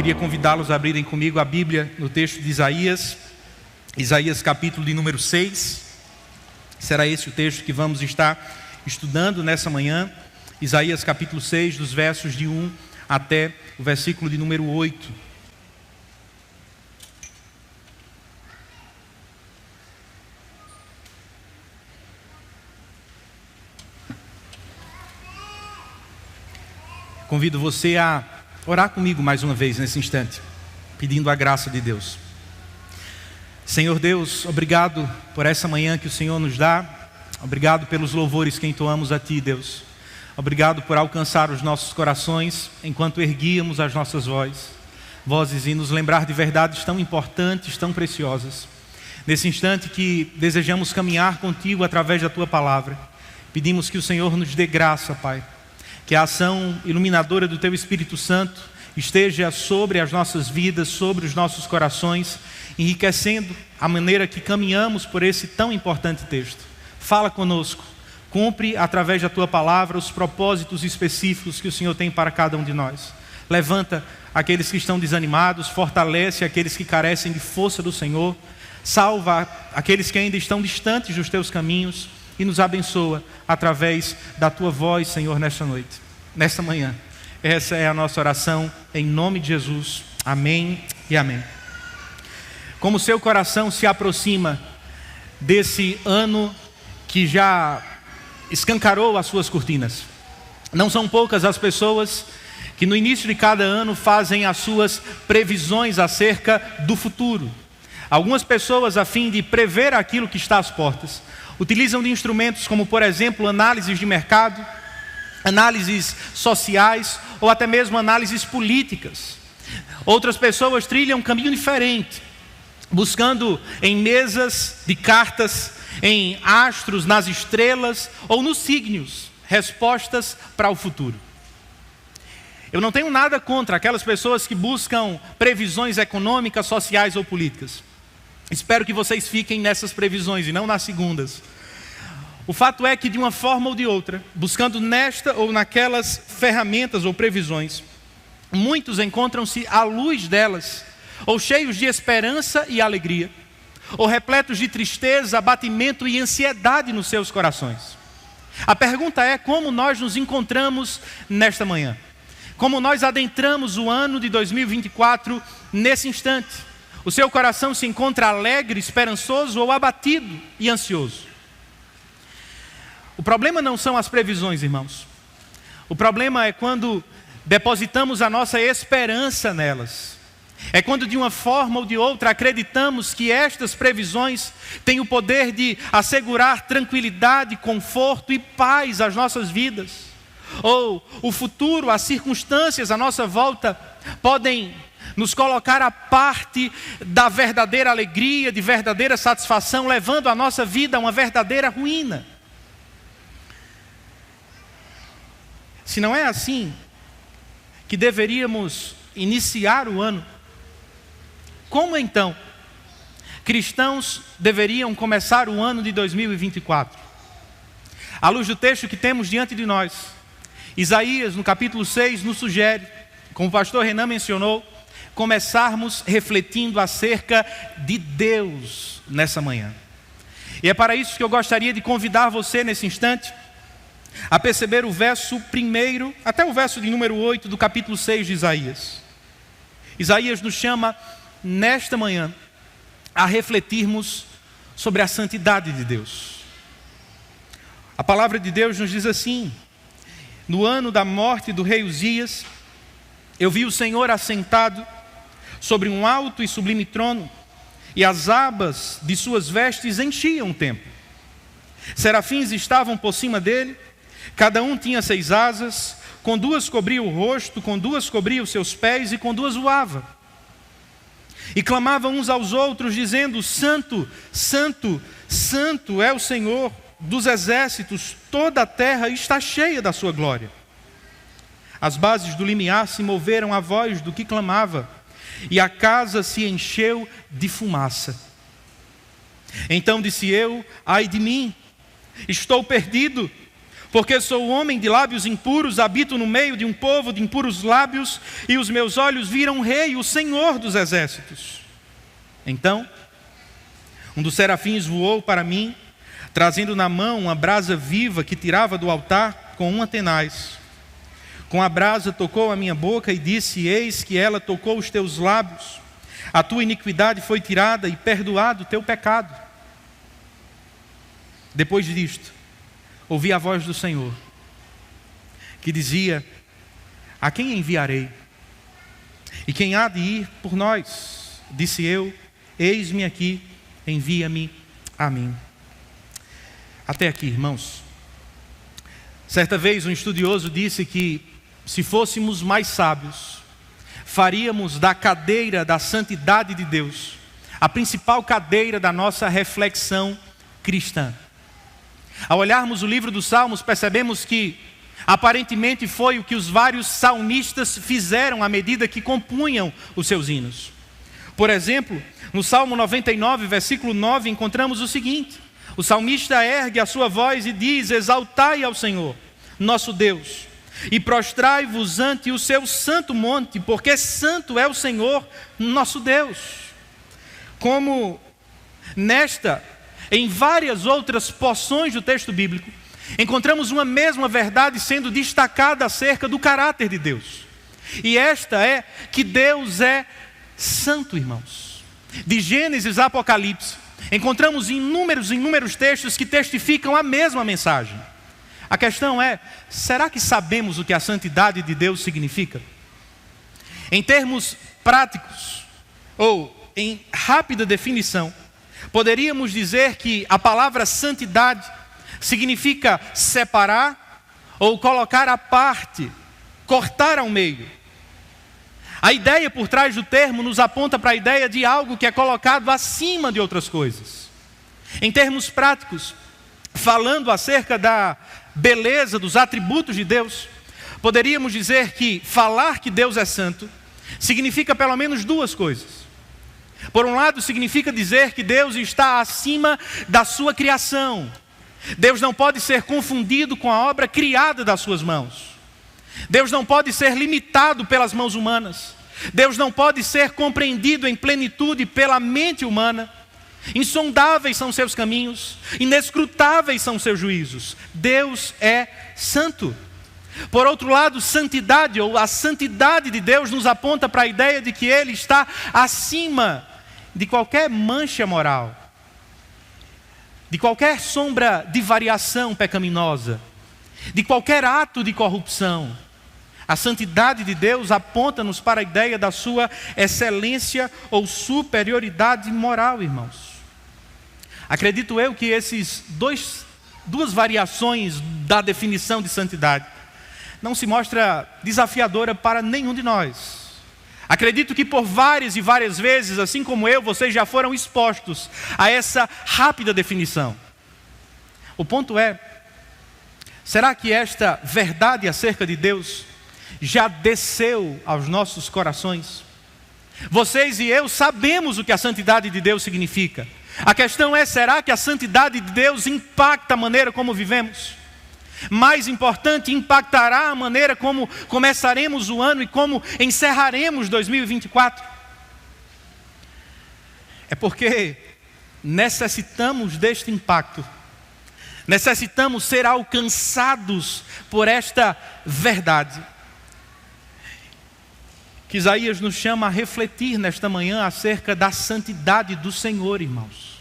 queria convidá-los a abrirem comigo a Bíblia no texto de Isaías, capítulo de número 6. Será esse o texto que vamos estar estudando nessa manhã. Isaías capítulo 6, dos versos de 1 até o versículo de número 8. Convido você a orar comigo mais uma vez nesse instante, pedindo a graça de Deus. Senhor Deus, obrigado por essa manhã que o Senhor nos dá. Obrigado pelos louvores que entoamos a Ti, Deus. Obrigado por alcançar os nossos corações enquanto erguíamos as nossas vozes e nos lembrar de verdades tão importantes, tão preciosas. Nesse instante que desejamos caminhar contigo através da Tua palavra, pedimos que o Senhor nos dê graça, Pai. Que a ação iluminadora do Teu Espírito Santo esteja sobre as nossas vidas, sobre os nossos corações, enriquecendo a maneira que caminhamos por esse tão importante texto. Fala conosco, cumpre através da Tua palavra os propósitos específicos que o Senhor tem para cada um de nós. Levanta aqueles que estão desanimados, fortalece aqueles que carecem de força do Senhor, salva aqueles que ainda estão distantes dos Teus caminhos e nos abençoa através da Tua voz, Senhor, nesta manhã. Essa é a nossa oração, em nome de Jesus. Amém e amém. Como o seu coração se aproxima desse ano que já escancarou as suas cortinas. Não são poucas as pessoas que no início de cada ano fazem as suas previsões acerca do futuro. Algumas pessoas, a fim de prever aquilo que está às portas, utilizam de instrumentos como, por exemplo, análises de mercado, análises sociais ou até mesmo análises políticas. Outras pessoas trilham um caminho diferente, buscando em mesas de cartas, em astros, nas estrelas ou nos signos, respostas para o futuro. Eu não tenho nada contra aquelas pessoas que buscam previsões econômicas, sociais ou políticas. Espero que vocês fiquem nessas previsões e não nas segundas. O fato é que, de uma forma ou de outra, buscando nesta ou naquelas ferramentas ou previsões, muitos encontram-se à luz delas, ou cheios de esperança e alegria, ou repletos de tristeza, abatimento e ansiedade nos seus corações. A pergunta é como nós nos encontramos nesta manhã. Como nós adentramos o ano de 2024 nesse instante. O seu coração se encontra alegre, esperançoso ou abatido e ansioso? O problema não são as previsões, irmãos. O problema é quando depositamos a nossa esperança nelas. É quando de uma forma ou de outra acreditamos que estas previsões têm o poder de assegurar tranquilidade, conforto e paz às nossas vidas. Ou o futuro, as circunstâncias à nossa volta podem nos colocar à parte da verdadeira alegria, de verdadeira satisfação, levando a nossa vida a uma verdadeira ruína. Se não é assim que deveríamos iniciar o ano, como então cristãos deveriam começar o ano de 2024? À luz do texto que temos diante de nós, Isaías, no capítulo 6, nos sugere, como o pastor Renan mencionou, começarmos refletindo acerca de Deus nessa manhã. E é para isso que eu gostaria de convidar você nesse instante a perceber o verso 1 até o verso de número 8 do capítulo 6 de Isaías. Isaías nos chama nesta manhã a refletirmos sobre a santidade de Deus. A palavra de Deus nos diz assim: no ano da morte do rei Uzias, eu vi o Senhor assentado sobre um alto e sublime trono, e as abas de suas vestes enchiam o templo. Serafins estavam por cima dele, cada um tinha 6 asas, com 2 cobria o rosto, com 2 cobria os seus pés e com 2 voava. E clamavam uns aos outros, dizendo: Santo, Santo, Santo é o Senhor dos exércitos, toda a terra está cheia da sua glória. As bases do limiar se moveram à voz do que clamava, e a casa se encheu de fumaça. Então disse eu: ai de mim, estou perdido, Porque sou homem de lábios impuros, habito no meio de um povo de impuros lábios, e os meus olhos viram o Rei, o Senhor dos exércitos. Então, um dos serafins voou para mim, trazendo na mão uma brasa viva que tirava do altar com uma tenaz. Com a brasa tocou a minha boca e disse: eis que ela tocou os teus lábios. A tua iniquidade foi tirada e perdoado o teu pecado. Depois disto, ouvi a voz do Senhor, que dizia: a quem enviarei? E quem há de ir por nós? Disse eu: eis-me aqui, envia-me a mim. Até aqui, irmãos. Certa vez um estudioso disse que, se fôssemos mais sábios, faríamos da cadeira da santidade de Deus a principal cadeira da nossa reflexão cristã. Ao olharmos o livro dos Salmos, percebemos que aparentemente foi o que os vários salmistas fizeram à medida que compunham os seus hinos. Por exemplo, no Salmo 99, versículo 9, encontramos o seguinte: o salmista ergue a sua voz e diz: exaltai ao Senhor, nosso Deus, e prostrai-vos ante o seu santo monte, porque santo é o Senhor, nosso Deus. Como em várias outras porções do texto bíblico, encontramos uma mesma verdade sendo destacada acerca do caráter de Deus. E esta é que Deus é santo, irmãos. De Gênesis a Apocalipse, encontramos inúmeros textos que testificam a mesma mensagem. A questão é: será que sabemos o que a santidade de Deus significa? Em termos práticos, ou em rápida definição, poderíamos dizer que a palavra santidade significa separar ou colocar à parte, cortar ao meio. A ideia por trás do termo nos aponta para a ideia de algo que é colocado acima de outras coisas. Em termos práticos, falando acerca da beleza dos atributos de Deus, poderíamos dizer que falar que Deus é santo significa pelo menos duas coisas. Por um lado, significa dizer que Deus está acima da sua criação. Deus não pode ser confundido com a obra criada das suas mãos. Deus não pode ser limitado pelas mãos humanas. Deus não pode ser compreendido em plenitude pela mente humana. Insondáveis são seus caminhos, inescrutáveis são seus juízos. Deus é santo. Por outro lado, santidade, ou a santidade de Deus, nos aponta para a ideia de que Ele está acima de qualquer mancha moral, de qualquer sombra de variação pecaminosa, de qualquer ato de corrupção. A santidade de Deus aponta-nos para a ideia da sua excelência ou superioridade moral, irmãos. Acredito eu que esses duas variações da definição de santidade não se mostra desafiadora para nenhum de nós. Acredito que por várias e várias vezes, assim como eu, vocês já foram expostos a essa rápida definição. O ponto é: será que esta verdade acerca de Deus já desceu aos nossos corações? Vocês e eu sabemos o que a santidade de Deus significa. A questão é: será que a santidade de Deus impacta a maneira como vivemos? Mais importante, impactará a maneira como começaremos o ano e como encerraremos 2024? É porque necessitamos deste impacto. Necessitamos ser alcançados por esta verdade, que Isaías nos chama a refletir nesta manhã acerca da santidade do Senhor, irmãos.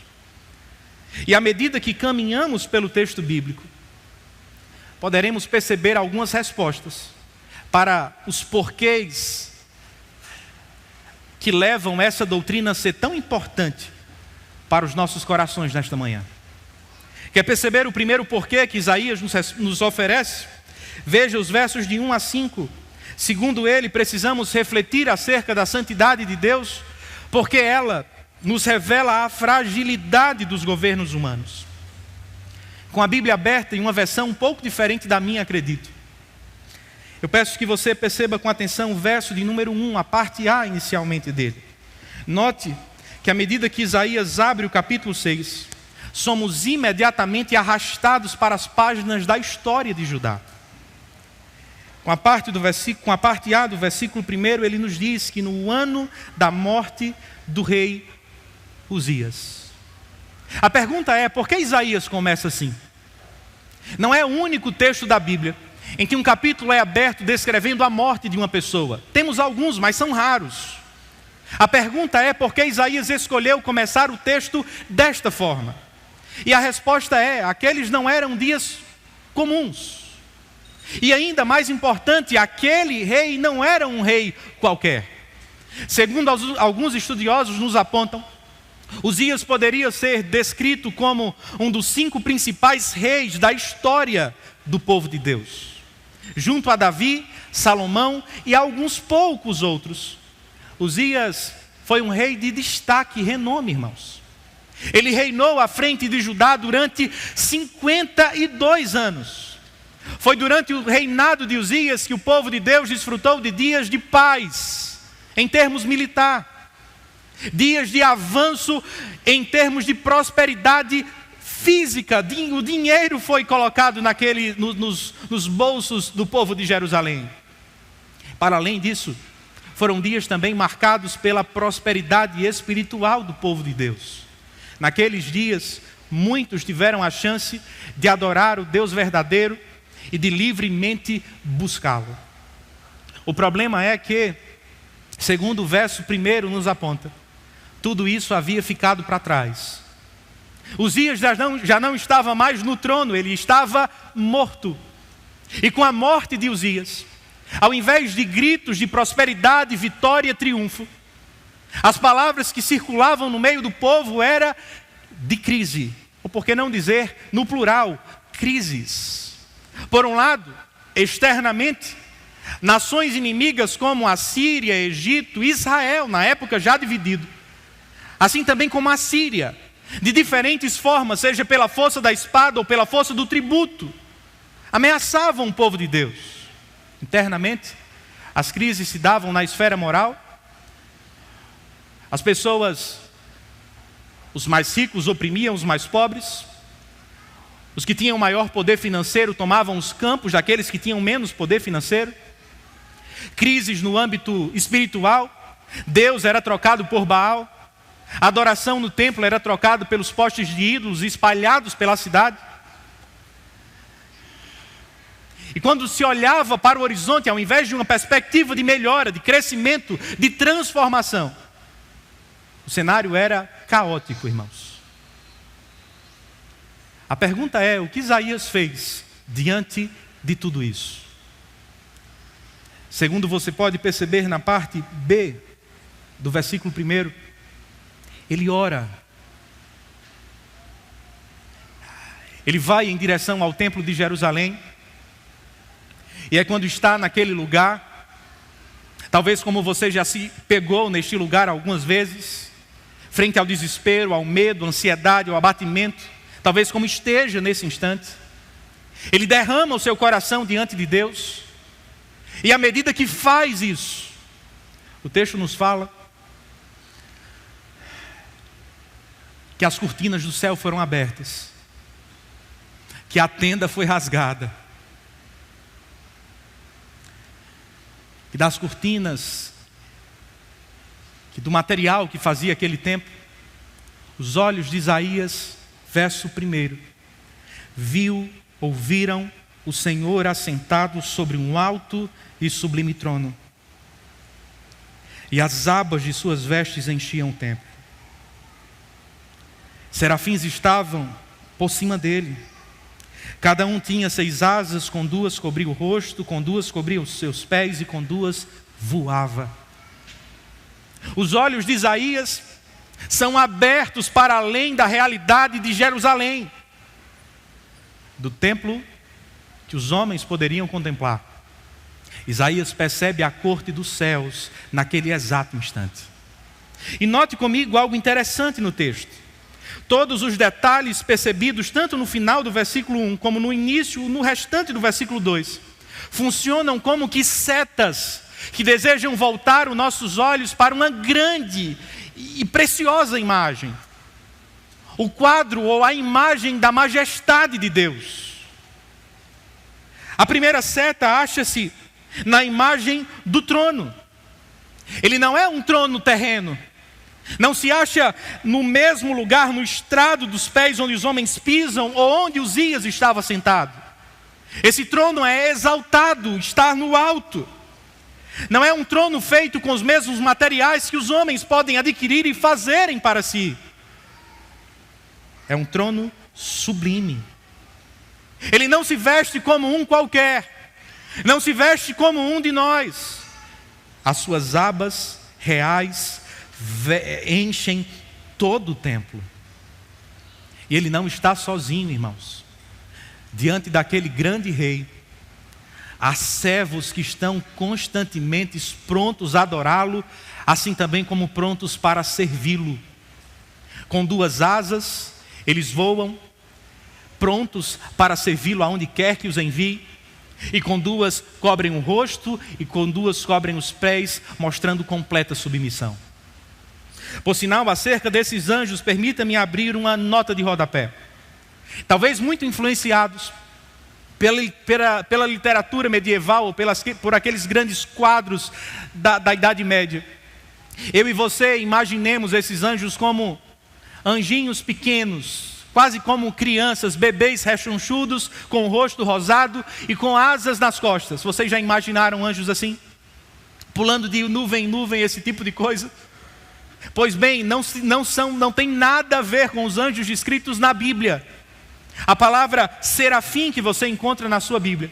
E à medida que caminhamos pelo texto bíblico, poderemos perceber algumas respostas para os porquês que levam essa doutrina a ser tão importante para os nossos corações nesta manhã. Quer perceber o primeiro porquê que Isaías nos oferece? Veja os versos de 1 a 5. Segundo ele, precisamos refletir acerca da santidade de Deus, porque ela nos revela a fragilidade dos governos humanos. Com a Bíblia aberta, em uma versão um pouco diferente da minha, acredito. Eu peço que você perceba com atenção o verso de número 1, a parte A inicialmente dele. Note que à medida que Isaías abre o capítulo 6, somos imediatamente arrastados para as páginas da história de Judá. Com a parte A do versículo 1, ele nos diz que no ano da morte do rei Uzias. A pergunta é, por que Isaías começa assim? Não é o único texto da Bíblia em que um capítulo é aberto descrevendo a morte de uma pessoa. Temos alguns, mas são raros. A pergunta é, por que Isaías escolheu começar o texto desta forma? E a resposta é, aqueles não eram dias comuns. E ainda mais importante, aquele rei não era um rei qualquer. Segundo alguns estudiosos nos apontam, Uzias poderia ser descrito como um dos 5 principais reis da história do povo de Deus. Junto a Davi, Salomão e alguns poucos outros. Uzias foi um rei de destaque e renome, irmãos. Ele reinou à frente de Judá durante 52 anos. Foi durante o reinado de Uzias que o povo de Deus desfrutou de dias de paz, em termos militares. Dias de avanço em termos de prosperidade física. O dinheiro foi colocado nos bolsos do povo de Jerusalém. Para além disso, foram dias também marcados pela prosperidade espiritual do povo de Deus. Naqueles dias, muitos tiveram a chance de adorar o Deus verdadeiro e de livremente buscá-lo. O problema é que, segundo o verso 1 nos aponta, tudo isso havia ficado para trás. Uzias já não estava mais no trono, ele estava morto. E com a morte de Uzias, ao invés de gritos de prosperidade, vitória, triunfo, as palavras que circulavam no meio do povo eram de crise, ou por que não dizer, no plural, crises. Por um lado, externamente, nações inimigas como a Síria, Egito, Israel, na época já dividido, assim também como a Síria, de diferentes formas, seja pela força da espada ou pela força do tributo, ameaçavam o povo de Deus. Internamente, as crises se davam na esfera moral. As pessoas, os mais ricos oprimiam os mais pobres. Os que tinham maior poder financeiro tomavam os campos daqueles que tinham menos poder financeiro. Crises no âmbito espiritual. Deus era trocado por Baal. A adoração no templo era trocada pelos postes de ídolos espalhados pela cidade. E quando se olhava para o horizonte, ao invés de uma perspectiva de melhora, de crescimento, de transformação, o cenário era caótico, irmãos. A pergunta é, o que Isaías fez diante de tudo isso? Segundo você pode perceber na parte B do versículo 1, ele ora. Ele vai em direção ao templo de Jerusalém. E é quando está naquele lugar, talvez como você já se pegou neste lugar algumas vezes, frente ao desespero, ao medo, à ansiedade, ao abatimento, talvez como esteja nesse instante, ele derrama o seu coração diante de Deus, e à medida que faz isso, o texto nos fala que as cortinas do céu foram abertas, que a tenda foi rasgada, e das cortinas, que do material que fazia aquele templo, os olhos de Isaías, verso 1, ouviram o Senhor assentado sobre um alto e sublime trono, e as abas de suas vestes enchiam o templo. Serafins estavam por cima dele. Cada um tinha 6 asas, com 2 cobria o rosto, com 2 cobria os seus pés e com 2 voava. Os olhos de Isaías são abertos para além da realidade de Jerusalém, do templo que os homens poderiam contemplar. Isaías percebe a corte dos céus naquele exato instante. E note comigo algo interessante no texto. Todos os detalhes percebidos, tanto no final do versículo 1, como no início, no restante do versículo 2, funcionam como que setas que desejam voltar os nossos olhos para uma grande e preciosa imagem. o quadro ou a imagem da majestade de Deus. A primeira seta acha-se na imagem do trono. Ele não é um trono terreno. Não se acha no mesmo lugar, no estrado dos pés onde os homens pisam ou onde Uzias estava sentado. Esse trono é exaltado, está no alto. Não é um trono feito com os mesmos materiais que os homens podem adquirir e fazerem para si. É um trono sublime. Ele não se veste como um qualquer. Não se veste como um de nós. As suas abas reais enchem todo o templo. E ele não está sozinho, irmãos. Diante daquele grande rei, há servos que estão constantemente prontos a adorá-lo, assim também como prontos para servi-lo. Com 2 asas, eles voam, prontos para servi-lo aonde quer que os envie. E com 2 cobrem o rosto e com 2 cobrem os pés, mostrando completa submissão. Por sinal, acerca desses anjos, permita-me abrir uma nota de rodapé. Talvez muito influenciados pela literatura medieval, ou por aqueles grandes quadros da Idade Média. Eu e você imaginemos esses anjos como anjinhos pequenos, quase como crianças, bebês rechonchudos, com o rosto rosado e com asas nas costas. Vocês já imaginaram anjos assim? Pulando de nuvem em nuvem, esse tipo de coisa? Pois bem, não tem nada a ver com os anjos descritos na Bíblia. A palavra serafim que você encontra na sua Bíblia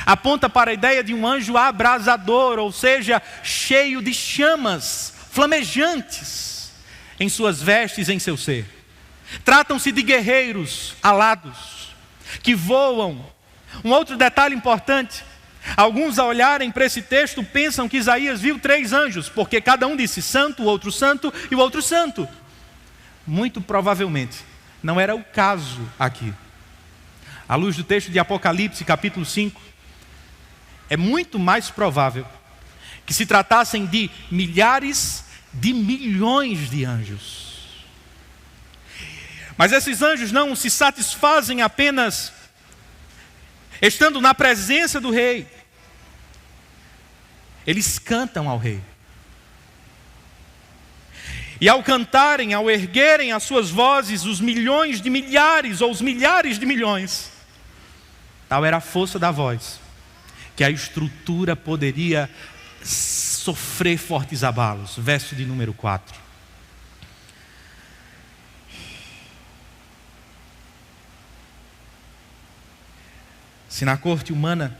aponta para a ideia de um anjo abrasador, ou seja, cheio de chamas flamejantes em suas vestes, em seu ser. Tratam-se de guerreiros alados que voam. Um outro detalhe importante: alguns, ao olharem para esse texto, pensam que Isaías viu 3 anjos, porque cada um disse santo, o outro santo e o outro santo. Muito provavelmente não era o caso aqui. À luz do texto de Apocalipse, capítulo 5, é muito mais provável que se tratassem de milhares de milhões de anjos. Mas esses anjos não se satisfazem apenas estando na presença do rei. Eles cantam ao rei. E ao cantarem, ao erguerem as suas vozes, os milhões de milhares ou os milhares de milhões, tal era a força da voz, que a estrutura poderia sofrer fortes abalos. Verso de número 4. Se na corte humana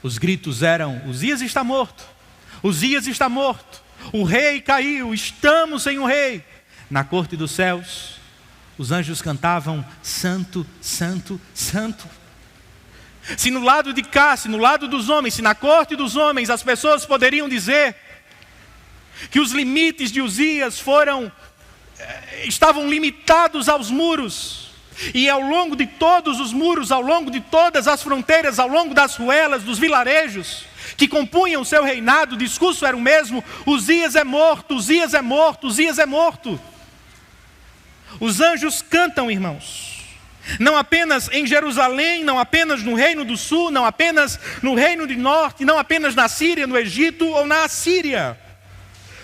os gritos eram: Uzias está morto, Uzias está morto, o rei caiu, estamos sem o rei. Na corte dos céus, os anjos cantavam: santo, santo, santo. Se no lado de cá, se no lado dos homens, se na corte dos homens as pessoas poderiam dizer que os limites de Uzias estavam limitados aos muros, e ao longo de todos os muros, ao longo de todas as fronteiras, ao longo das ruelas, dos vilarejos que compunham o seu reinado, o discurso era o mesmo: Uzias é morto, Uzias é morto, Uzias é morto. Os anjos cantam, irmãos, não apenas em Jerusalém, não apenas no reino do sul, não apenas no reino do norte, não apenas na Síria, no Egito ou na Assíria.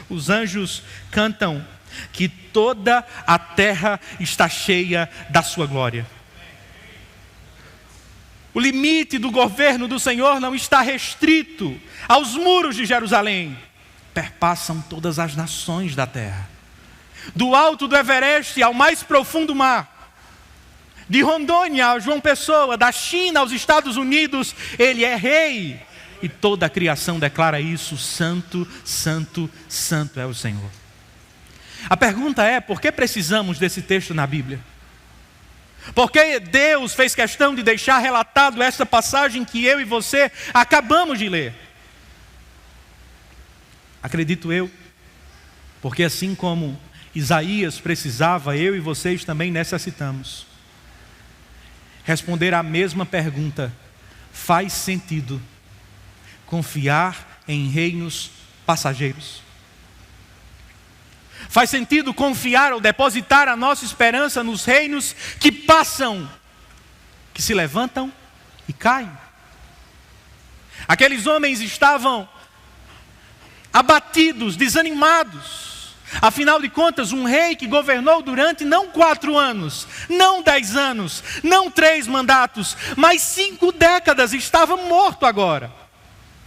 Os anjos cantam que toda a terra está cheia da sua glória. O limite do governo do Senhor não está restrito aos muros de Jerusalém. Perpassam todas as nações da terra. Do alto do Everest ao mais profundo mar, de Rondônia a João Pessoa, da China aos Estados Unidos, Ele é rei. E toda a criação declara isso: santo, santo, santo é o Senhor. A pergunta é: por que precisamos desse texto na Bíblia? Por que Deus fez questão de deixar relatado esta passagem que eu e você acabamos de ler? Acredito eu, porque assim como Isaías precisava, eu e vocês também necessitamos responder à mesma pergunta: faz sentido confiar em reinos passageiros? Faz sentido confiar ou depositar a nossa esperança nos reinos que passam, que se levantam e caem. Aqueles homens estavam abatidos, desanimados. Afinal de contas, um rei que governou durante não 4 anos, não 10 anos, não 3 mandatos, mas 5 décadas, estava morto agora.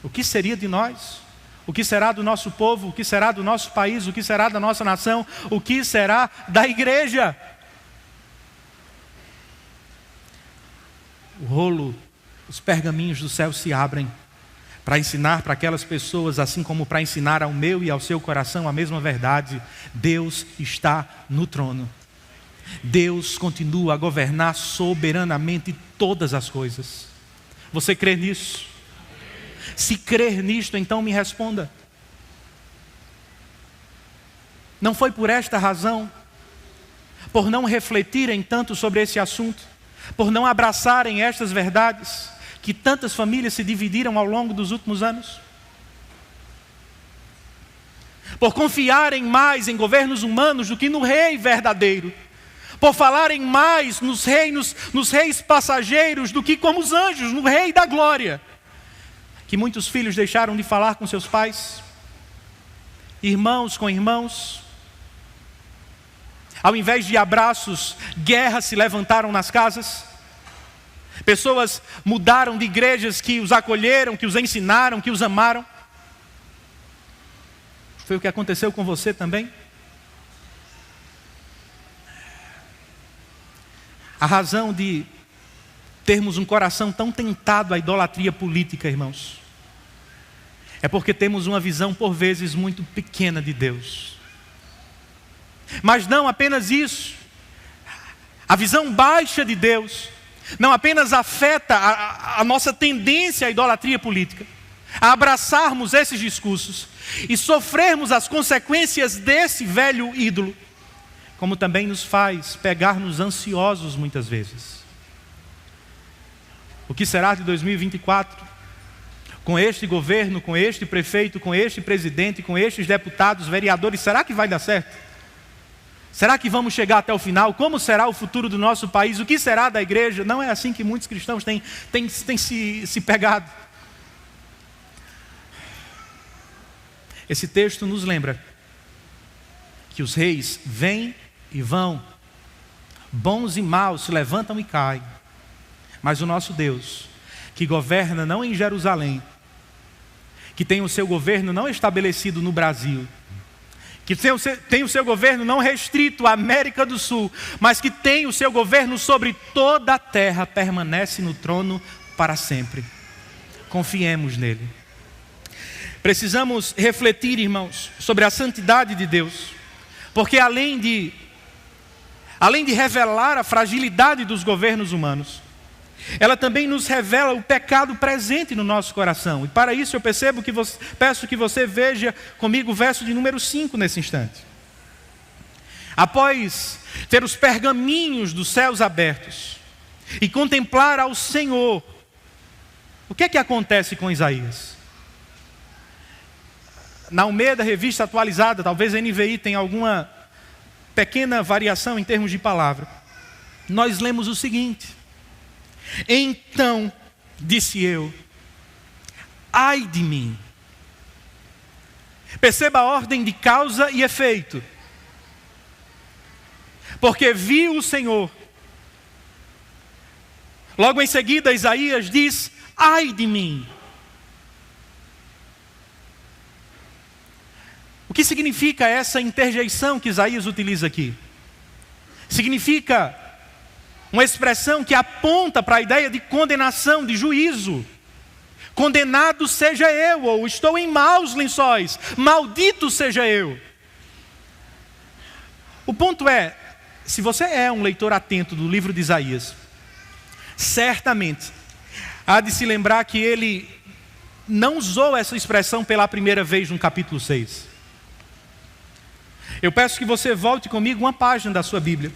O que seria de nós? O que será do nosso povo? O que será do nosso país? O que será da nossa nação? O que será da igreja? O rolo, os pergaminhos do céu se abrem para ensinar para aquelas pessoas, assim como para ensinar ao meu e ao seu coração a mesma verdade. Deus está no trono. Deus continua a governar soberanamente todas as coisas. Você crê nisso? Se crer nisto, então me responda. Não foi por esta razão, por não refletirem tanto sobre esse assunto, por não abraçarem estas verdades, que tantas famílias se dividiram ao longo dos últimos anos? Por confiarem mais em governos humanos do que no rei verdadeiro? Por falarem mais nos reis passageiros do que como os anjos, no rei da glória? Que muitos filhos deixaram de falar com seus pais, irmãos com irmãos. Ao invés de abraços, guerras se levantaram nas casas. Pessoas mudaram de igrejas que os acolheram, que os ensinaram, que os amaram. Foi o que aconteceu com você também? A razão de termos um coração tão tentado à idolatria política, irmãos, é porque temos uma visão por vezes muito pequena de Deus. Mas não apenas isso, a visão baixa de Deus não apenas afeta a nossa tendência à idolatria política, a abraçarmos esses discursos e sofrermos as consequências desse velho ídolo, como também nos faz pegar-nos ansiosos muitas vezes. O que será de 2024? Com este governo, com este prefeito, com este presidente, com estes deputados, vereadores, será que vai dar certo? Será que vamos chegar até o final? Como será o futuro do nosso país? O que será da igreja? Não é assim que muitos cristãos têm se pegado. Esse texto nos lembra que os reis vêm e vão, bons e maus se levantam e caem, mas o nosso Deus, que governa não em Jerusalém, que tem o seu governo não estabelecido no Brasil, que tem o seu governo não restrito à América do Sul, mas que tem o seu governo sobre toda a terra, permanece no trono para sempre. Confiemos nele. Precisamos refletir, irmãos, sobre a santidade de Deus, porque além de revelar a fragilidade dos governos humanos, ela também nos revela o pecado presente no nosso coração. E para isso eu peço que você veja comigo o verso de número 5 nesse instante. Após ter os pergaminhos dos céus abertos e contemplar ao Senhor, o que é que acontece com Isaías? Na Almeida, revista atualizada, talvez a NVI tenha alguma pequena variação em termos de palavra. Nós lemos o seguinte: então, disse eu, ai de mim. Perceba a ordem de causa e efeito. Porque vi o Senhor. Logo em seguida, Isaías diz, ai de mim. O que significa essa interjeição que Isaías utiliza aqui? Significa uma expressão que aponta para a ideia de condenação, de juízo. Condenado seja eu, ou estou em maus lençóis, maldito seja eu. O ponto é, se você é um leitor atento do livro de Isaías, certamente há de se lembrar que ele não usou essa expressão pela primeira vez no capítulo 6. Eu peço que você volte comigo uma página da sua Bíblia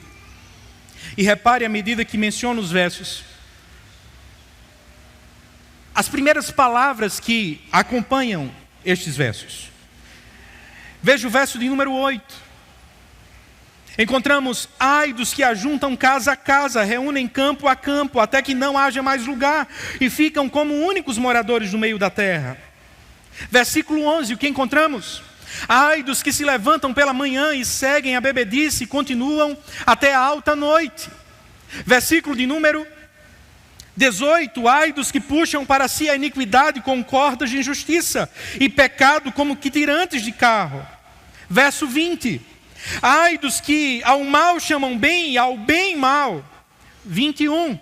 e repare à medida que menciono os versos, as primeiras palavras que acompanham estes versos. Veja o verso de número 8. Encontramos: ai dos que ajuntam casa a casa, reúnem campo a campo, até que não haja mais lugar, e ficam como únicos moradores no meio da terra. Versículo 11, o que encontramos? Ai dos que se levantam pela manhã e seguem a bebedice e continuam até a alta noite. Versículo de número 18, ai dos que puxam para si a iniquidade com cordas de injustiça, e pecado como que tirantes de carro. Verso 20, ai dos que ao mal chamam bem e ao bem mal. 21,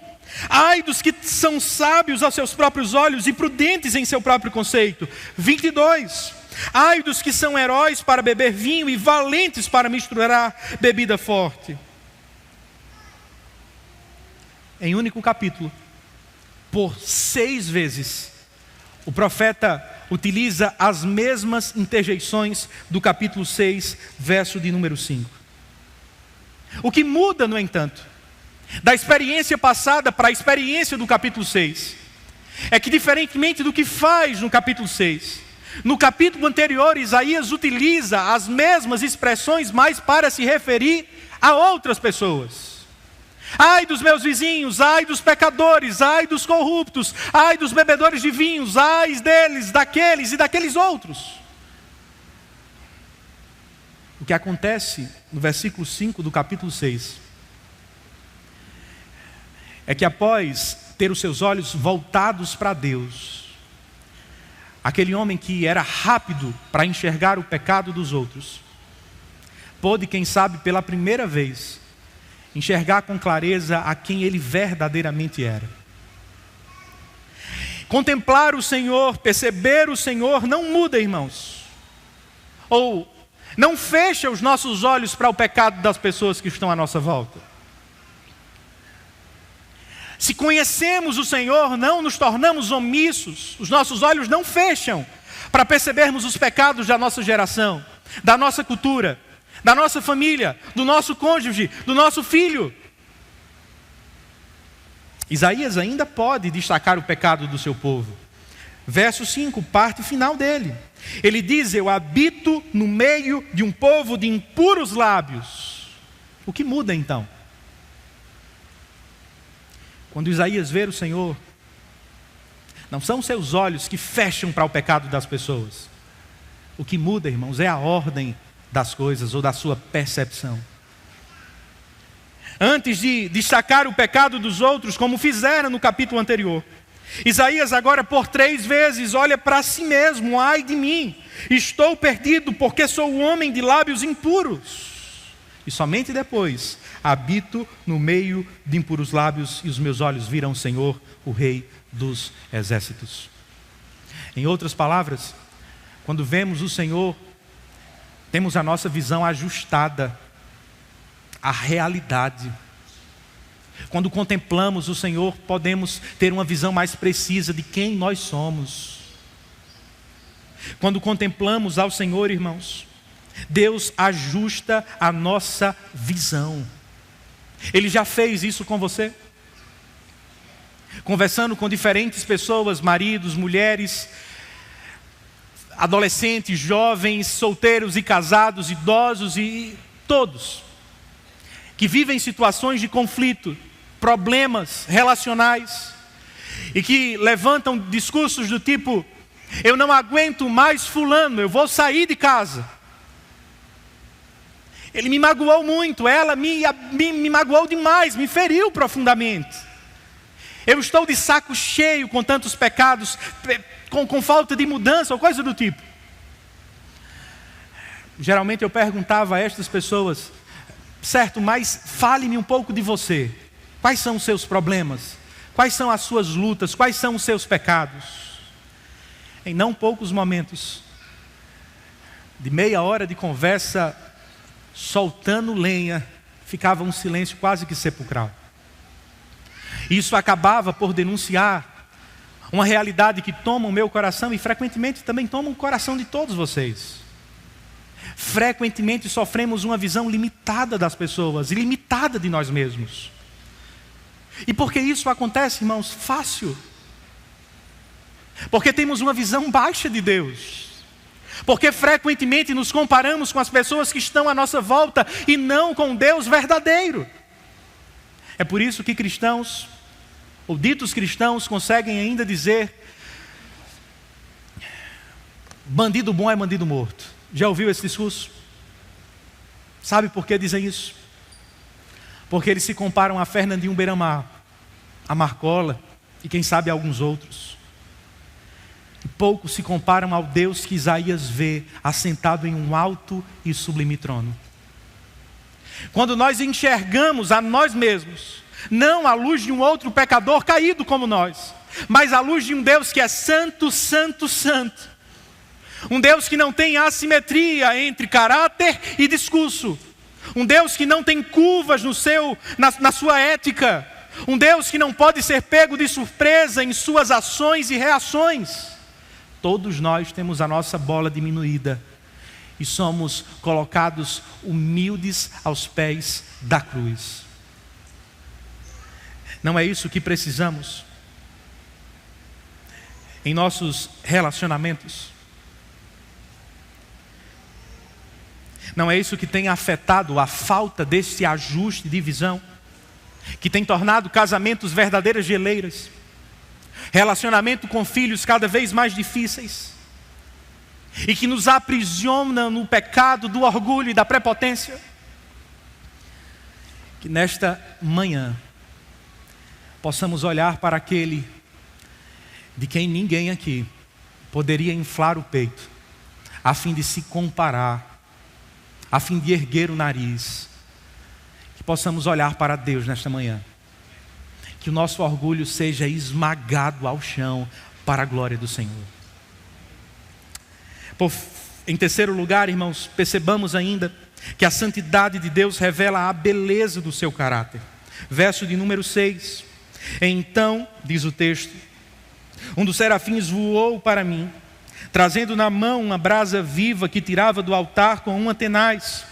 ai dos que são sábios aos seus próprios olhos e prudentes em seu próprio conceito. 22, ai dos que são heróis para beber vinho e valentes para misturar bebida forte. Em único capítulo, por 6 vezes, o profeta utiliza as mesmas interjeições do capítulo 6, verso de número 5. O que muda, no entanto, da experiência passada para a experiência do capítulo 6, é que, diferentemente do que faz no capítulo 6, no capítulo anterior, Isaías utiliza as mesmas expressões, mas para se referir a outras pessoas. Ai dos meus vizinhos, ai dos pecadores, ai dos corruptos, ai dos bebedores de vinhos, ai deles, daqueles e daqueles outros. O que acontece no versículo 5 do capítulo 6 é que, após ter os seus olhos voltados para Deus, aquele homem que era rápido para enxergar o pecado dos outros, pôde, quem sabe pela primeira vez, enxergar com clareza a quem ele verdadeiramente era. Contemplar o Senhor, perceber o Senhor não muda, irmãos, ou não fecha os nossos olhos para o pecado das pessoas que estão à nossa volta. Se conhecemos o Senhor, não nos tornamos omissos, os nossos olhos não fecham para percebermos os pecados da nossa geração, da nossa cultura, da nossa família, do nosso cônjuge, do nosso filho. Isaías ainda pode destacar o pecado do seu povo. Verso 5, parte final dele. Ele diz: eu habito no meio de um povo de impuros lábios. O que muda então? Quando Isaías vê o Senhor, não são seus olhos que fecham para o pecado das pessoas. O que muda, irmãos, é a ordem das coisas ou da sua percepção. Antes de destacar o pecado dos outros, como fizeram no capítulo anterior, Isaías agora por 3 vezes olha para si mesmo: ai de mim, estou perdido, porque sou homem de lábios impuros. E somente depois: habito no meio de impuros lábios, e os meus olhos viram o Senhor, o Rei dos exércitos. Em outras palavras, quando vemos o Senhor, temos a nossa visão ajustada à realidade. Quando contemplamos o Senhor, podemos ter uma visão mais precisa de quem nós somos. Quando contemplamos ao Senhor, irmãos, Deus ajusta a nossa visão. Ele já fez isso com você? Conversando com diferentes pessoas, maridos, mulheres, adolescentes, jovens, solteiros e casados, idosos e todos que vivem situações de conflito, problemas relacionais, e que levantam discursos do tipo: eu não aguento mais fulano, eu vou sair de casa. Ele me magoou muito, ela me magoou demais, me feriu profundamente. Eu estou de saco cheio com tantos pecados, com falta de mudança ou coisa do tipo. Geralmente eu perguntava a estas pessoas: certo, mas fale-me um pouco de você. Quais são os seus problemas? Quais são as suas lutas? Quais são os seus pecados? Em não poucos momentos, de meia hora de conversa, soltando lenha, ficava um silêncio quase que sepulcral. Isso acabava por denunciar uma realidade que toma o meu coração e frequentemente também toma o coração de todos vocês. Frequentemente sofremos uma visão limitada das pessoas e limitada de nós mesmos. E por que isso acontece, irmãos? Fácil. Porque temos uma visão baixa de Deus. Porque frequentemente nos comparamos com as pessoas que estão à nossa volta e não com Deus verdadeiro. É por isso que cristãos, ou ditos cristãos, conseguem ainda dizer: bandido bom é bandido morto. Já ouviu esse discurso? Sabe por que dizem isso? Porque eles se comparam a Fernandinho Beiramar, a Marcola e quem sabe a alguns outros. E poucos se comparam ao Deus que Isaías vê assentado em um alto e sublime trono. Quando nós enxergamos a nós mesmos, não à luz de um outro pecador caído como nós, mas à luz de um Deus que é santo, santo, santo. Um Deus que não tem assimetria entre caráter e discurso. Um Deus que não tem curvas na sua ética. Um Deus que não pode ser pego de surpresa em suas ações e reações. Todos nós temos a nossa bola diminuída e somos colocados humildes aos pés da cruz. Não é isso que precisamos em nossos relacionamentos? Não é isso que tem afetado a falta desse ajuste de visão, que tem tornado casamentos verdadeiras geleiras, relacionamento com filhos cada vez mais difíceis, e que nos aprisiona no pecado do orgulho e da prepotência? Que nesta manhã possamos olhar para aquele de quem ninguém aqui poderia inflar o peito, a fim de se comparar, a fim de erguer o nariz. Que possamos olhar para Deus nesta manhã. Que o nosso orgulho seja esmagado ao chão para a glória do Senhor. Em terceiro lugar, irmãos, percebamos ainda que a santidade de Deus revela a beleza do seu caráter. Verso de número 6. Então, diz o texto, um dos serafins voou para mim, trazendo na mão uma brasa viva que tirava do altar com uma tenaz.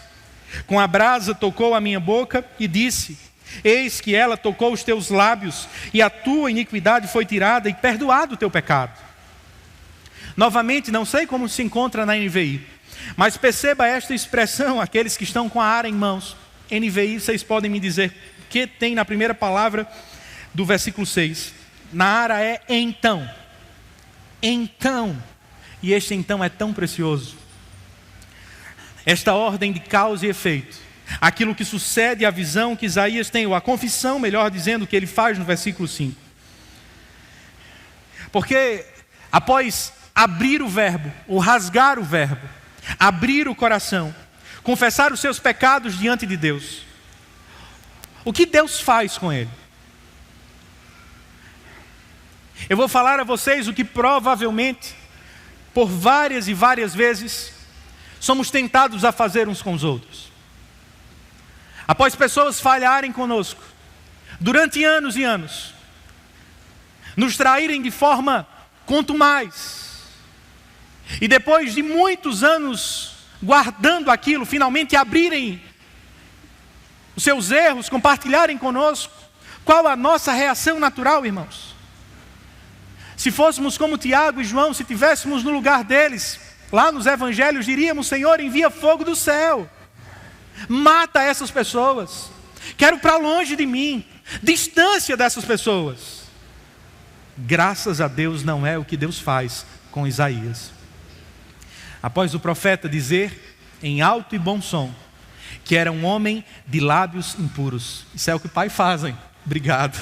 Com a brasa tocou a minha boca e disse: eis que ela tocou os teus lábios, e a tua iniquidade foi tirada e perdoado o teu pecado. Novamente, não sei como se encontra na NVI, mas perceba esta expressão, aqueles que estão com a ara em mãos. NVI, vocês podem me dizer o que tem na primeira palavra do versículo 6. Na ara é então. Então. E este então é tão precioso. Esta ordem de causa e efeito, aquilo que sucede à visão que Isaías tem, ou a confissão, melhor dizendo, que ele faz no versículo 5. Porque após abrir o verbo, ou rasgar o verbo, abrir o coração, confessar os seus pecados diante de Deus, o que Deus faz com ele? Eu vou falar a vocês o que provavelmente, por várias e várias vezes, somos tentados a fazer uns com os outros. Após pessoas falharem conosco, durante anos e anos, nos traírem de forma contumaz, e depois de muitos anos guardando aquilo, finalmente abrirem os seus erros, compartilharem conosco, qual a nossa reação natural, irmãos? Se fôssemos como Tiago e João, se estivéssemos no lugar deles, lá nos evangelhos, diríamos: Senhor, envia fogo do céu, mata essas pessoas, quero para longe de mim, distância dessas pessoas. Graças a Deus não é o que Deus faz com Isaías. Após o profeta dizer, em alto e bom som, que era um homem de lábios impuros. Isso é o que o Pai fazem. Obrigado.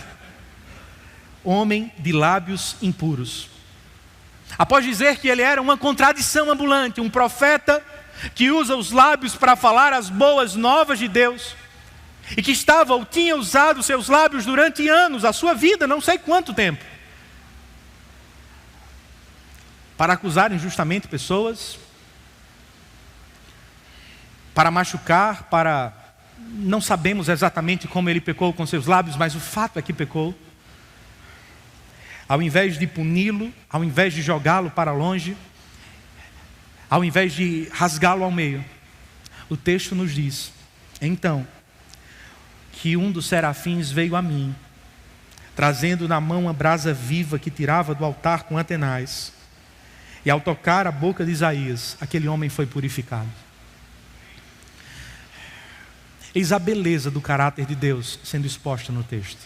Homem de lábios impuros. Após dizer que ele era uma contradição ambulante, um profeta que usa os lábios para falar as boas novas de Deus, e que estava ou tinha usado seus lábios durante anos, a sua vida, não sei quanto tempo, para acusar injustamente pessoas, para machucar, para... não sabemos exatamente como ele pecou com seus lábios, mas o fato é que pecou. Ao invés de puni-lo, ao invés de jogá-lo para longe, ao invés de rasgá-lo ao meio, o texto nos diz, então, que um dos serafins veio a mim, trazendo na mão uma brasa viva que tirava do altar com a tenaz. E ao tocar a boca de Isaías, aquele homem foi purificado. Eis a beleza do caráter de Deus sendo exposta no texto.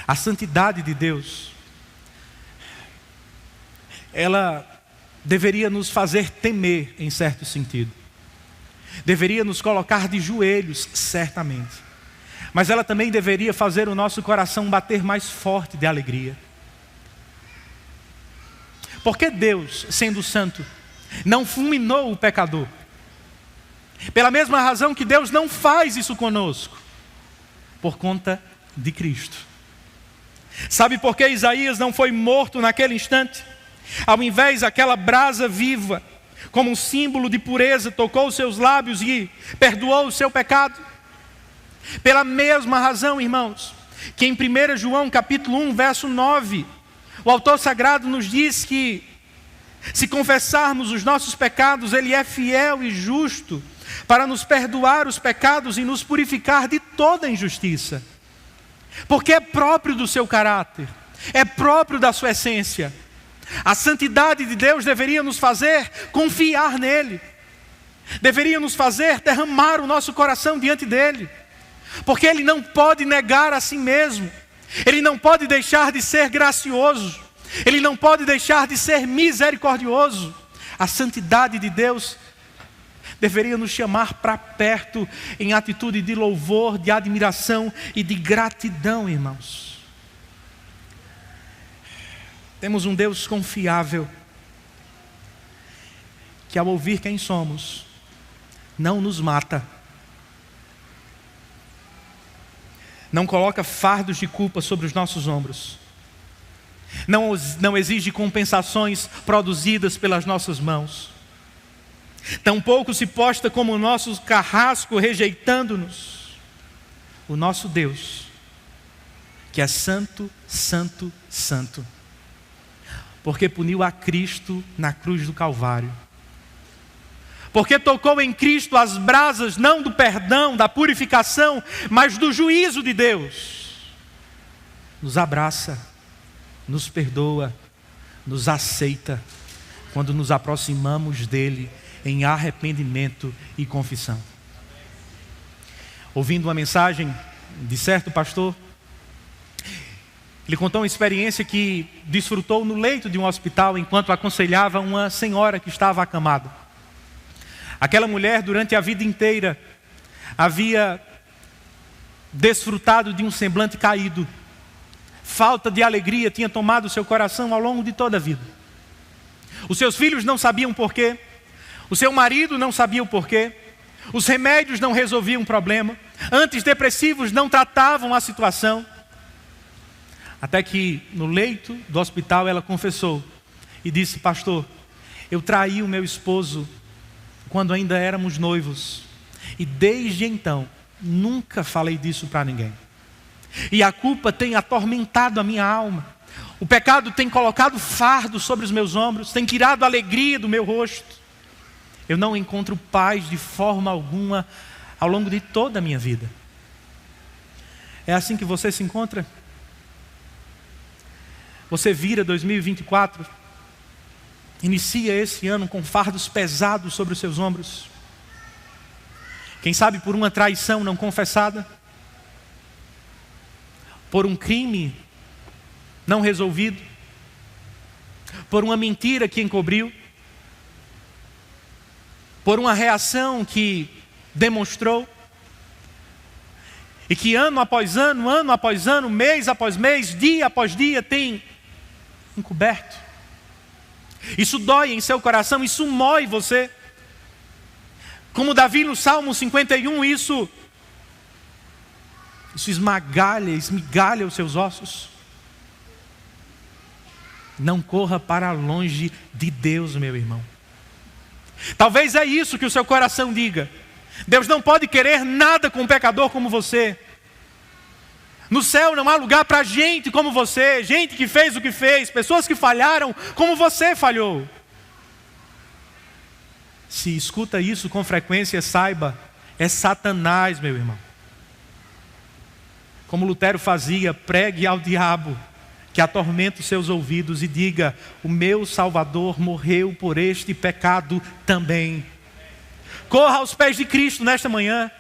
A santidade de Deus, ela deveria nos fazer temer em certo sentido. Deveria nos colocar de joelhos, certamente. Mas ela também deveria fazer o nosso coração bater mais forte de alegria. Porque Deus, sendo santo, não fulminou o pecador. Pela mesma razão que Deus não faz isso conosco. Por conta de Cristo. Sabe por que Isaías não foi morto naquele instante? Ao invés, aquela brasa viva, como um símbolo de pureza, tocou os seus lábios e perdoou o seu pecado. Pela mesma razão, irmãos, que em 1 João capítulo 1, verso 9, o autor sagrado nos diz que se confessarmos os nossos pecados, Ele é fiel e justo para nos perdoar os pecados e nos purificar de toda injustiça. Porque é próprio do seu caráter, é próprio da sua essência. A santidade de Deus deveria nos fazer confiar nele, deveria nos fazer derramar o nosso coração diante dele, porque Ele não pode negar a si mesmo, Ele não pode deixar de ser gracioso, Ele não pode deixar de ser misericordioso. A santidade de Deus deveria nos chamar para perto em atitude de louvor, de admiração e de gratidão, irmãos. Temos um Deus confiável, que ao ouvir quem somos, não nos mata, não coloca fardos de culpa sobre os nossos ombros, não exige compensações produzidas pelas nossas mãos, tampouco se posta como o nosso carrasco rejeitando-nos. O nosso Deus, que é santo, santo, santo, porque puniu a Cristo na cruz do Calvário, porque tocou em Cristo as brasas não do perdão, da purificação, mas do juízo de Deus, nos abraça, nos perdoa, nos aceita quando nos aproximamos dele em arrependimento e confissão. Ouvindo uma mensagem de certo pastor, ele contou uma experiência que desfrutou no leito de um hospital enquanto aconselhava uma senhora que estava acamada. Aquela mulher, durante a vida inteira, havia desfrutado de um semblante caído. Falta de alegria tinha tomado seu coração ao longo de toda a vida. Os seus filhos não sabiam porquê. O seu marido não sabia o porquê. Os remédios não resolviam o problema. Antidepressivos não tratavam a situação. Até que no leito do hospital ela confessou e disse: pastor, eu traí o meu esposo quando ainda éramos noivos. E desde então nunca falei disso para ninguém. E a culpa tem atormentado a minha alma. O pecado tem colocado fardo sobre os meus ombros, tem tirado a alegria do meu rosto. Eu não encontro paz de forma alguma ao longo de toda a minha vida. É assim que você se encontra? Você vira 2024, inicia esse ano com fardos pesados sobre os seus ombros. Quem sabe por uma traição não confessada, por um crime não resolvido, por uma mentira que encobriu, por uma reação que demonstrou, e que ano após ano, mês após mês, dia após dia tem encoberto. Isso dói em seu coração, isso mói você. Como Davi no Salmo 51, isso esmigalha os seus ossos. Não corra para longe de Deus, meu irmão. Talvez é isso que o seu coração diga. Deus não pode querer nada com um pecador como você. No céu não há lugar para gente como você, gente que fez o que fez, pessoas que falharam como você falhou. Se escuta isso com frequência, saiba, é Satanás, meu irmão. Como Lutero fazia, pregue ao diabo que atormenta os seus ouvidos e diga: o meu Salvador morreu por este pecado também. Corra aos pés de Cristo nesta manhã,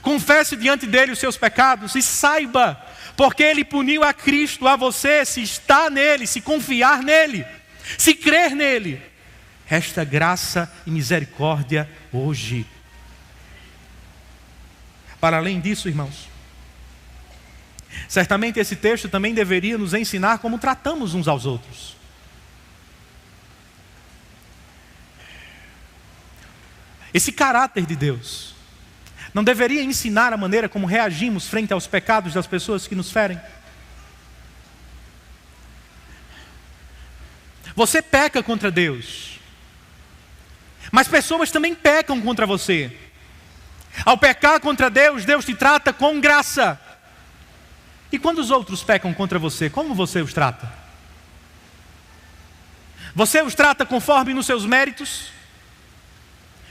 confesse diante dele os seus pecados e saiba, porque ele puniu a Cristo, a você, se está nele, se confiar nele, se crer nele, resta graça e misericórdia hoje. Para além disso, irmãos, certamente esse texto também deveria nos ensinar como tratamos uns aos outros. Esse caráter de Deus não deveria ensinar a maneira como reagimos frente aos pecados das pessoas que nos ferem? Você peca contra Deus, mas pessoas também pecam contra você. Ao pecar contra Deus, Deus te trata com graça. E quando os outros pecam contra você, como você os trata? Você os trata conforme nos seus méritos?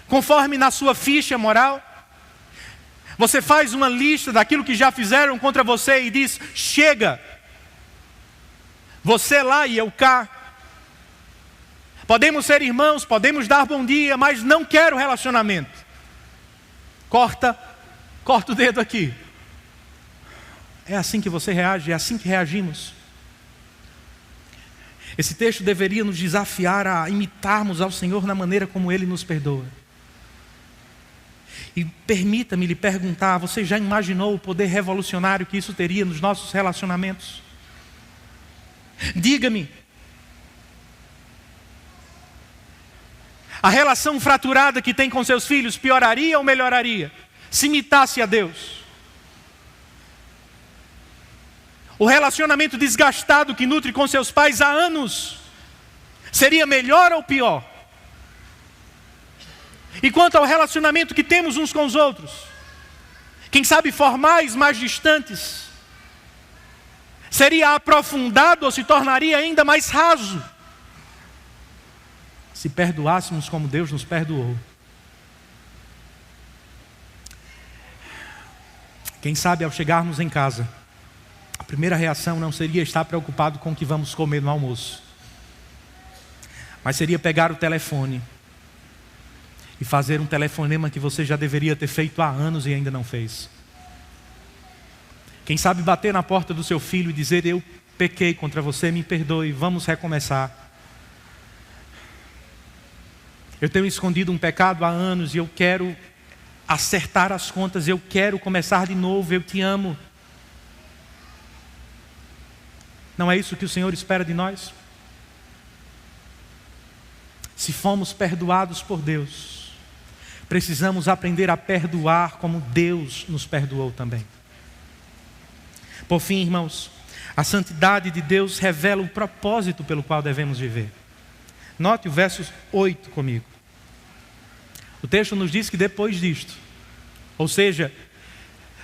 Conforme na sua ficha moral? Você faz uma lista daquilo que já fizeram contra você e diz: chega, você lá e eu cá. Podemos ser irmãos, podemos dar bom dia, mas não quero relacionamento. Corta o dedo aqui. É assim que você reage, é assim que reagimos. Esse texto deveria nos desafiar a imitarmos ao Senhor na maneira como Ele nos perdoa. E permita-me lhe perguntar: você já imaginou o poder revolucionário que isso teria nos nossos relacionamentos? Diga-me, a relação fraturada que tem com seus filhos pioraria ou melhoraria se imitasse a Deus? O relacionamento desgastado que nutre com seus pais há anos seria melhor ou pior? E quanto ao relacionamento que temos uns com os outros, quem sabe formais, mais distantes, seria aprofundado ou se tornaria ainda mais raso se perdoássemos como Deus nos perdoou? Quem sabe ao chegarmos em casa, a primeira reação não seria estar preocupado com o que vamos comer no almoço, mas seria pegar o telefone e fazer um telefonema que você já deveria ter feito há anos e ainda não fez. Quem sabe bater na porta do seu filho e dizer: eu pequei contra você, me perdoe, vamos recomeçar. Eu tenho escondido um pecado há anos e eu quero acertar as contas, eu quero começar de novo, eu te amo. Não é isso que o Senhor espera de nós? Se fomos perdoados por Deus, precisamos aprender a perdoar como Deus nos perdoou também. Por fim, irmãos, a santidade de Deus revela o propósito pelo qual devemos viver. Note o verso 8 comigo. O texto nos diz que depois disto, ou seja,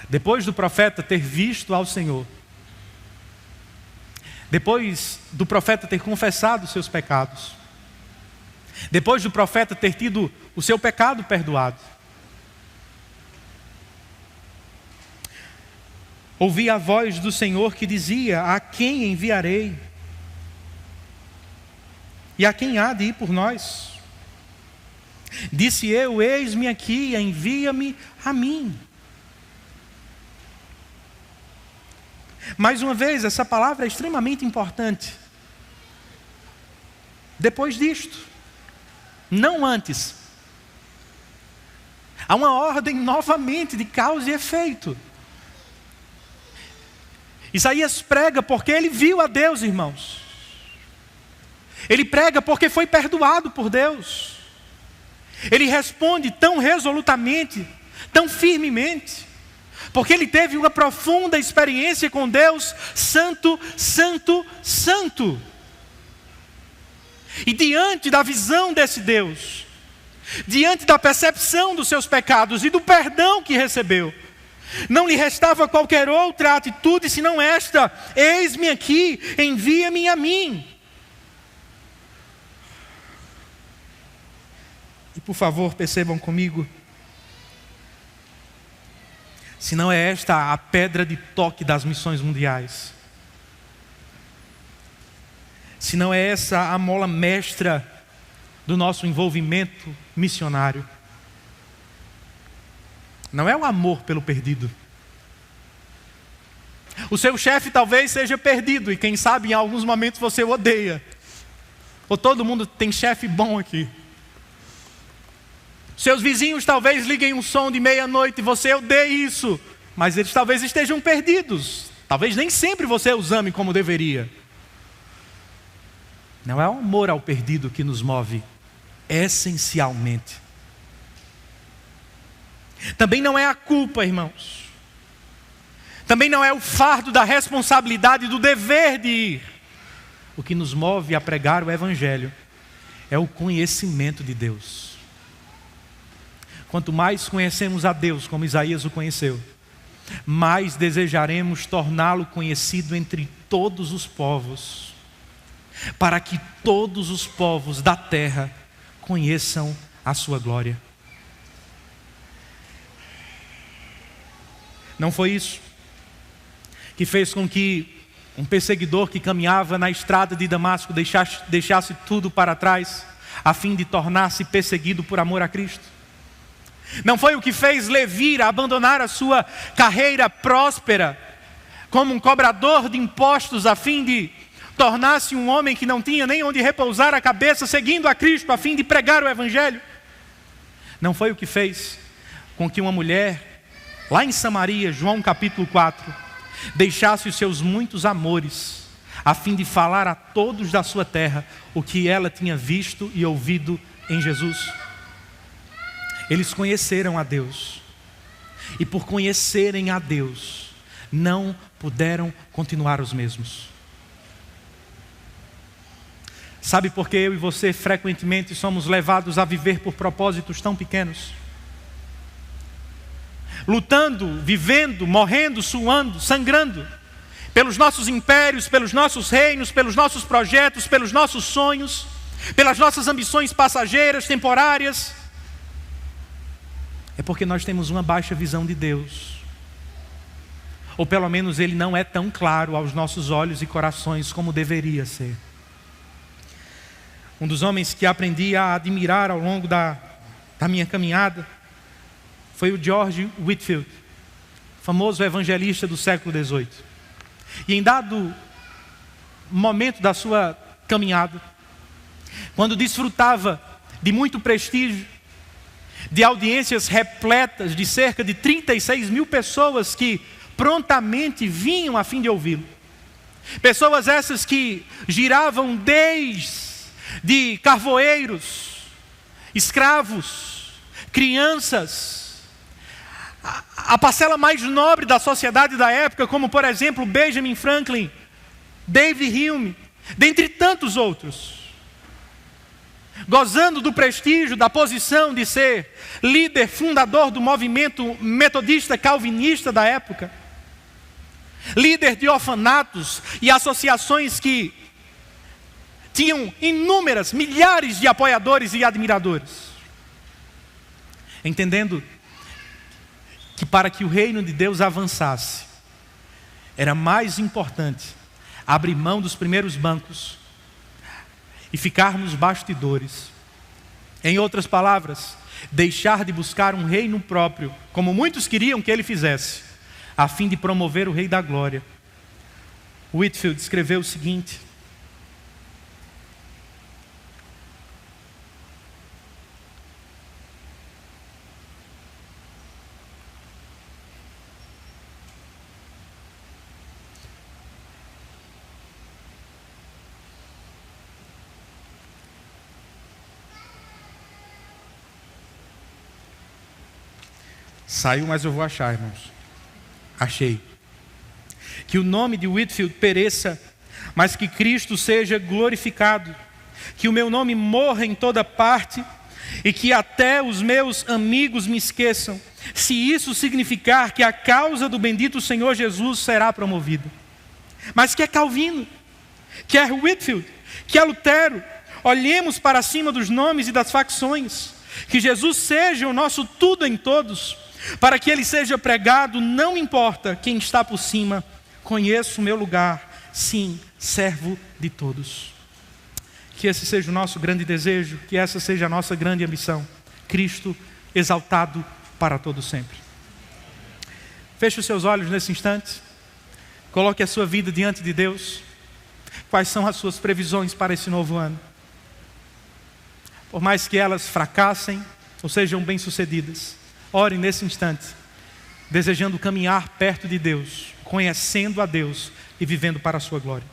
depois do profeta ter visto ao Senhor, depois do profeta ter confessado os seus pecados, depois do profeta ter tido o seu pecado perdoado, ouvi a voz do Senhor que dizia: a quem enviarei? E a quem há de ir por nós? Disse eu: eis-me aqui, envia-me a mim. Mais uma vez, essa palavra é extremamente importante. Depois disto, não antes. Há uma ordem novamente de causa e efeito. Isaías prega porque ele viu a Deus, irmãos. Ele prega porque foi perdoado por Deus. Ele responde tão resolutamente, tão firmemente, porque ele teve uma profunda experiência com Deus Santo, Santo, Santo. E diante da visão desse Deus, diante da percepção dos seus pecados e do perdão que recebeu, não lhe restava qualquer outra atitude senão esta: eis-me aqui, envia-me a mim. E por favor, percebam comigo, se não é esta a pedra de toque das missões mundiais. se não é essa a mola mestra do nosso envolvimento missionário? Não é o amor pelo perdido. O seu chefe talvez seja perdido e quem sabe em alguns momentos você o odeia. Ou todo mundo tem chefe bom aqui. Seus vizinhos talvez liguem um som de meia-noite e você odeia isso. Mas eles talvez estejam perdidos. Talvez nem sempre você os ame como deveria. Não é o amor ao perdido que nos move essencialmente. Também não é a culpa, irmãos. Também não é o fardo da responsabilidade do dever de ir. O que nos move a pregar o Evangelho é o conhecimento de Deus. Quanto mais conhecemos a Deus, como Isaías o conheceu, mais desejaremos torná-lo conhecido entre todos os povos, para que todos os povos da terra conheçam a sua glória. Não foi isso que fez com que um perseguidor que caminhava na estrada de Damasco deixasse tudo para trás, a fim de tornar-se perseguido por amor a Cristo? Não foi o que fez Levi abandonar a sua carreira próspera como um cobrador de impostos, a fim de tornar-se um homem que não tinha nem onde repousar a cabeça, seguindo a Cristo, a fim de pregar o Evangelho? Não foi o que fez com que uma mulher, lá em Samaria, João capítulo 4, deixasse os seus muitos amores, a fim de falar a todos da sua terra o que ela tinha visto e ouvido em Jesus? Eles conheceram a Deus, e por conhecerem a Deus, não puderam continuar os mesmos. Sabe por que eu e você frequentemente somos levados a viver por propósitos tão pequenos? Lutando, vivendo, morrendo, suando, sangrando, pelos nossos impérios, pelos nossos reinos, pelos nossos projetos, pelos nossos sonhos, pelas nossas ambições passageiras, temporárias. É porque nós temos uma baixa visão de Deus. Ou pelo menos Ele não é tão claro aos nossos olhos e corações como deveria ser. Um dos homens que aprendi a admirar ao longo da minha caminhada foi o George Whitefield, famoso evangelista do século XVIII. E em dado momento da sua caminhada, quando desfrutava de muito prestígio, de audiências repletas de cerca de 36 mil pessoas que prontamente vinham a fim de ouvi-lo. Pessoas essas que giravam desde carvoeiros, escravos, crianças, a parcela mais nobre da sociedade da época, como por exemplo Benjamin Franklin, David Hume, dentre tantos outros, gozando do prestígio, da posição de ser líder fundador do movimento metodista calvinista da época, líder de orfanatos e associações que tinham inúmeras, milhares de apoiadores e admiradores. Entendendo que para que o reino de Deus avançasse, era mais importante abrir mão dos primeiros bancos e ficar nos bastidores. Em outras palavras, deixar de buscar um reino próprio, como muitos queriam que ele fizesse, a fim de promover o Rei da Glória. Whitefield escreveu o seguinte: saiu, mas eu vou achar, irmãos. Achei. Que o nome de Whitefield pereça, mas que Cristo seja glorificado. Que o meu nome morra em toda parte e que até os meus amigos me esqueçam, se isso significar que a causa do bendito Senhor Jesus será promovida. Mas quer Calvino, quer Whitefield, quer Lutero, olhemos para cima dos nomes e das facções. Que Jesus seja o nosso tudo em todos. Para que ele seja pregado, não importa quem está por cima, conheço o meu lugar, sim, servo de todos. Que esse seja o nosso grande desejo, que essa seja a nossa grande ambição. Cristo exaltado para todo sempre. Feche os seus olhos nesse instante. Coloque a sua vida diante de Deus. Quais são as suas previsões para esse novo ano? Por mais que elas fracassem ou sejam bem-sucedidas, ore nesse instante, desejando caminhar perto de Deus, conhecendo a Deus e vivendo para a sua glória.